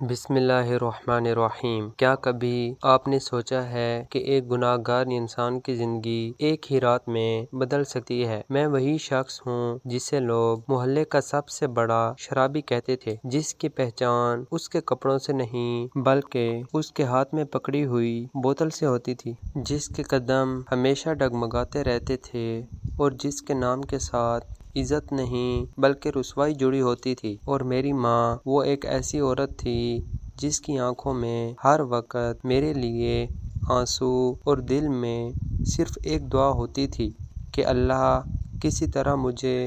بسم اللہ الرحمن الرحیم۔ کیا کبھی آپ نے سوچا ہے کہ ایک گناہ گار انسان کی زندگی ایک ہی رات میں بدل سکتی ہے؟ میں وہی شخص ہوں جسے لوگ محلے کا سب سے بڑا شرابی کہتے تھے، جس کی پہچان اس کے کپڑوں سے نہیں بلکہ اس کے ہاتھ میں پکڑی ہوئی بوتل سے ہوتی تھی، جس کے قدم ہمیشہ ڈگمگاتے رہتے تھے اور جس کے نام کے ساتھ عزت نہیں بلکہ رسوائی جڑی ہوتی تھی۔ اور میری ماں وہ ایک ایسی عورت تھی جس کی آنکھوں میں ہر وقت میرے لیے آنسو اور دل میں صرف ایک دعا ہوتی تھی کہ اللہ کسی طرح مجھے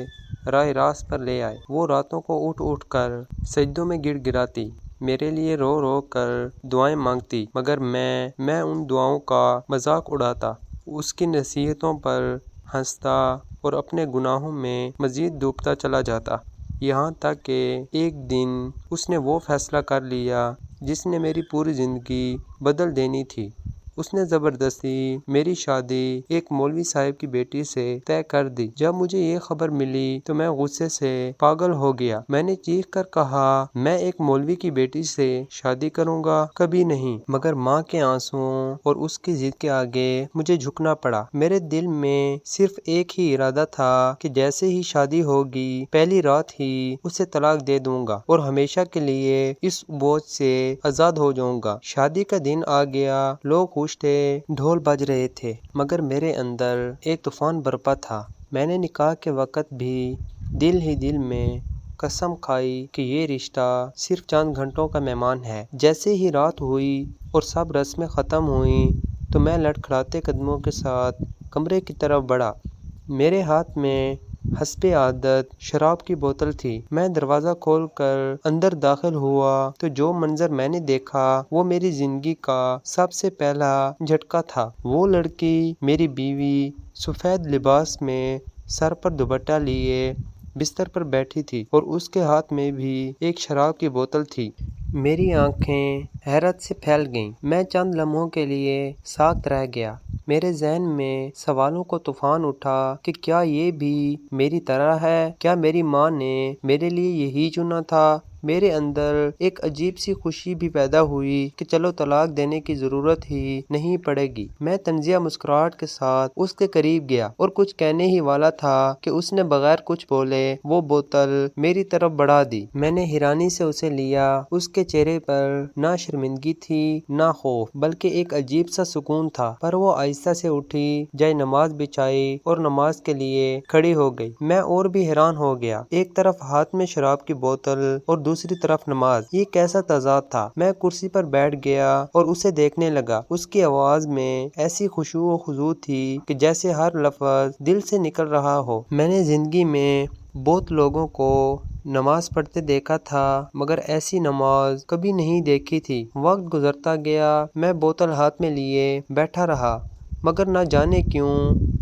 راہ راست پر لے آئے۔ وہ راتوں کو اٹھ اٹھ کر سجدوں میں گڑ گڑاتی، میرے لیے رو رو کر دعائیں مانگتی، مگر میں ان دعاؤں کا مذاق اڑاتا، اس کی نصیحتوں پر ہنستا اور اپنے گناہوں میں مزید ڈوبتا چلا جاتا، یہاں تک کہ ایک دن اس نے وہ فیصلہ کر لیا جس نے میری پوری زندگی بدل دینی تھی۔ اس نے زبردستی میری شادی ایک مولوی صاحب کی بیٹی سے طے کر دی۔ جب مجھے یہ خبر ملی تو میں غصے سے پاگل ہو گیا۔ میں نے چیخ کر کہا، میں ایک مولوی کی بیٹی سے شادی کروں گا؟ کبھی نہیں! مگر ماں کے آنسوؤں اور اس کی ضد کے آگے مجھے جھکنا پڑا۔ میرے دل میں صرف ایک ہی ارادہ تھا کہ جیسے ہی شادی ہوگی پہلی رات ہی اسے طلاق دے دوں گا اور ہمیشہ کے لیے اس بوجھ سے آزاد ہو جاؤں گا۔ شادی کا دن آ گیا، لوگ خوش تھے، ڈھول بج رہے تھے، مگر میرے اندر ایک طوفان برپا تھا۔ میں نے نکاح کے وقت بھی دل ہی دل میں قسم کھائی کہ یہ رشتہ صرف چند گھنٹوں کا مہمان ہے۔ جیسے ہی رات ہوئی اور سب رسمیں ختم ہوئیں تو میں لڑکھڑاتے قدموں کے ساتھ کمرے کی طرف بڑھا۔ میرے ہاتھ میں حسب عادت شراب کی بوتل تھی۔ میں دروازہ کھول کر اندر داخل ہوا تو جو منظر میں نے دیکھا وہ میری زندگی کا سب سے پہلا جھٹکا تھا۔ وہ لڑکی، میری بیوی، سفید لباس میں سر پر دوپٹہ لیے بستر پر بیٹھی تھی اور اس کے ہاتھ میں بھی ایک شراب کی بوتل تھی۔ میری آنکھیں حیرت سے پھیل گئیں۔ میں چند لمحوں کے لیے ساکت رہ گیا۔ میرے ذہن میں سوالوں کا طوفان اٹھا کہ کیا یہ بھی میری طرح ہے؟ کیا میری ماں نے میرے لیے یہی چنا تھا؟ میرے اندر ایک عجیب سی خوشی بھی پیدا ہوئی کہ چلو طلاق دینے کی ضرورت ہی نہیں پڑے گی۔ میں طنزیہ مسکراہٹ کے ساتھ اس کے قریب گیا اور کچھ کہنے ہی والا تھا کہ اس نے بغیر کچھ بولے وہ بوتل میری طرف بڑھا دی۔ میں نے حیرانی سے اسے لیا۔ اس کے چہرے پر نہ شرمندگی تھی نہ خوف، بلکہ ایک عجیب سا سکون تھا۔ پر وہ آہستہ سے اٹھی، جائے نماز بچھائی اور نماز کے لیے کھڑی ہو گئی۔ میں اور بھی حیران ہو گیا، ایک طرف ہاتھ میں شراب کی بوتل اور دوسری طرف نماز، یہ کیسا تضاد تھا؟ میں کرسی پر بیٹھ گیا اور اسے دیکھنے لگا۔ اس کی آواز میں ایسی خشوع و خضوع تھی کہ جیسے ہر لفظ دل سے نکل رہا ہو۔ میں نے زندگی میں بہت لوگوں کو نماز پڑھتے دیکھا تھا مگر ایسی نماز کبھی نہیں دیکھی تھی۔ وقت گزرتا گیا، میں بوتل ہاتھ میں لیے بیٹھا رہا، مگر نہ جانے کیوں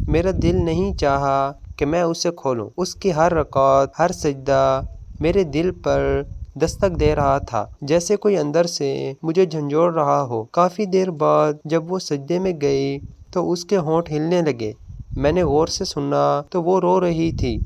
میرا دل نہیں چاہا کہ میں اسے کھولوں۔ اس کی ہر رکعت، ہر سجدہ میرے دل پر دستک دے رہا تھا، جیسے کوئی اندر سے مجھے جھنجھوڑ رہا ہو۔ کافی دیر بعد جب وہ سجدے میں گئی تو اس کے ہونٹ ہلنے لگے۔ میں نے غور سے سنا تو وہ رو رہی تھی،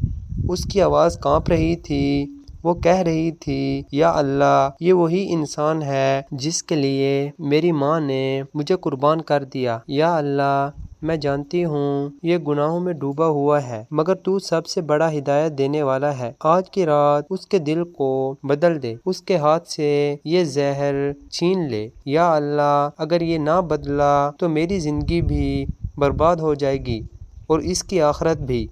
اس کی آواز کانپ رہی تھی۔ وہ کہہ رہی تھی، یا اللہ، یہ وہی انسان ہے جس کے لیے میری ماں نے مجھے قربان کر دیا۔ یا اللہ، میں جانتی ہوں یہ گناہوں میں ڈوبا ہوا ہے، مگر تو سب سے بڑا ہدایت دینے والا ہے۔ آج کی رات اس کے دل کو بدل دے، اس کے ہاتھ سے یہ زہر چھین لے۔ یا اللہ، اگر یہ نہ بدلا تو میری زندگی بھی برباد ہو جائے گی اور اس کی آخرت بھی۔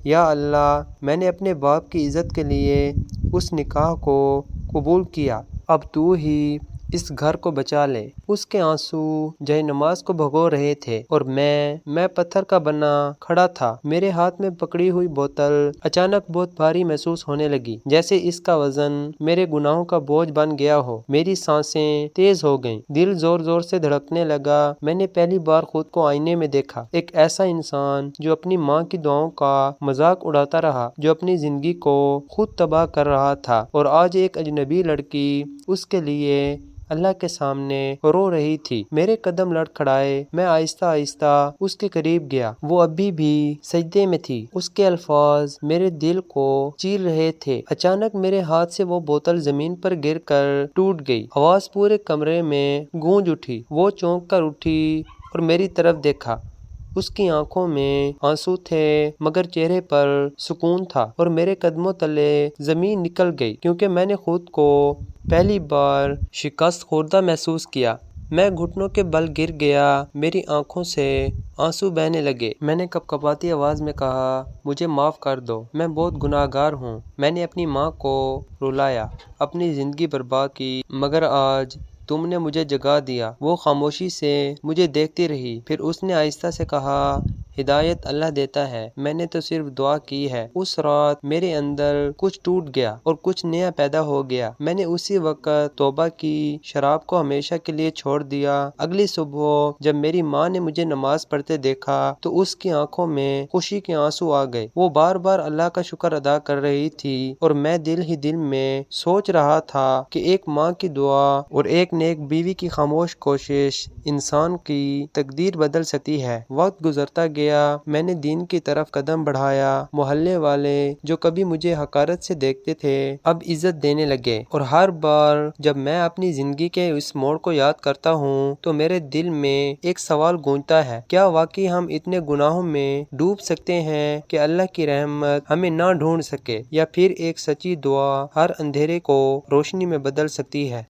یا اللہ، میں نے اپنے باپ کی عزت کے لیے اس نکاح کو قبول کیا، اب تو ہی اس گھر کو بچا لے۔ اس کے آنسو جائے نماز کو بھگو رہے تھے اور میں پتھر کا بنا کھڑا تھا۔ میرے ہاتھ میں پکڑی ہوئی بوتل اچانک بہت بھاری محسوس ہونے لگی، جیسے اس کا وزن میرے گناہوں کا بوجھ بن گیا ہو۔ میری سانسیں تیز ہو گئیں، دل زور زور سے دھڑکنے لگا۔ میں نے پہلی بار خود کو آئینے میں دیکھا، ایک ایسا انسان جو اپنی ماں کی دعاؤں کا مذاق اڑاتا رہا، جو اپنی زندگی کو خود تباہ کر رہا تھا، اور آج ایک اجنبی لڑکی اس کے لیے اللہ کے سامنے رو رہی تھی۔ میرے قدم لڑکھڑائے، میں آہستہ آہستہ اس کے قریب گیا۔ وہ ابھی بھی سجدے میں تھی۔ اس کے الفاظ میرے دل کو چیر رہے تھے۔ اچانک میرے ہاتھ سے وہ بوتل زمین پر گر کر ٹوٹ گئی۔ آواز پورے کمرے میں گونج اٹھی۔ وہ چونک کر اٹھی اور میری طرف دیکھا۔ اس کی آنکھوں میں آنسو تھے مگر چہرے پر سکون تھا، اور میرے قدموں تلے زمین نکل گئی کیونکہ میں نے خود کو پہلی بار شکست خوردہ محسوس کیا۔ میں گھٹنوں کے بل گر گیا، میری آنکھوں سے آنسو بہنے لگے۔ میں نے کپکپاتی آواز میں کہا، مجھے معاف کر دو، میں بہت گناہ گار ہوں۔ میں نے اپنی ماں کو رلایا، اپنی زندگی برباد کی، مگر آج تم نے مجھے جگا دیا۔ وہ خاموشی سے مجھے دیکھتی رہی، پھر اس نے آہستہ سے کہا، ہدایت اللہ دیتا ہے، میں نے تو صرف دعا کی ہے۔ اس رات میرے اندر کچھ ٹوٹ گیا اور کچھ نیا پیدا ہو گیا۔ میں نے اسی وقت توبہ کی، شراب کو ہمیشہ کے لیے چھوڑ دیا۔ اگلی صبح جب میری ماں نے مجھے نماز پڑھتے دیکھا تو اس کی آنکھوں میں خوشی کے آنسو آ گئے۔ وہ بار بار اللہ کا شکر ادا کر رہی تھی، اور میں دل ہی دل میں سوچ رہا تھا کہ ایک ماں کی دعا اور ایک نیک بیوی کی خاموش کوشش انسان کی تقدیر بدل سکتی ہے۔ وقت گزرتا گیا، میں نے دین کی طرف قدم بڑھایا۔ محلے والے جو کبھی مجھے حقارت سے دیکھتے تھے اب عزت دینے لگے، اور ہر بار جب میں اپنی زندگی کے اس موڑ کو یاد کرتا ہوں تو میرے دل میں ایک سوال گونجتا ہے، کیا واقعی ہم اتنے گناہوں میں ڈوب سکتے ہیں کہ اللہ کی رحمت ہمیں نہ ڈھونڈ سکے، یا پھر ایک سچی دعا ہر اندھیرے کو روشنی میں بدل سکتی ہے؟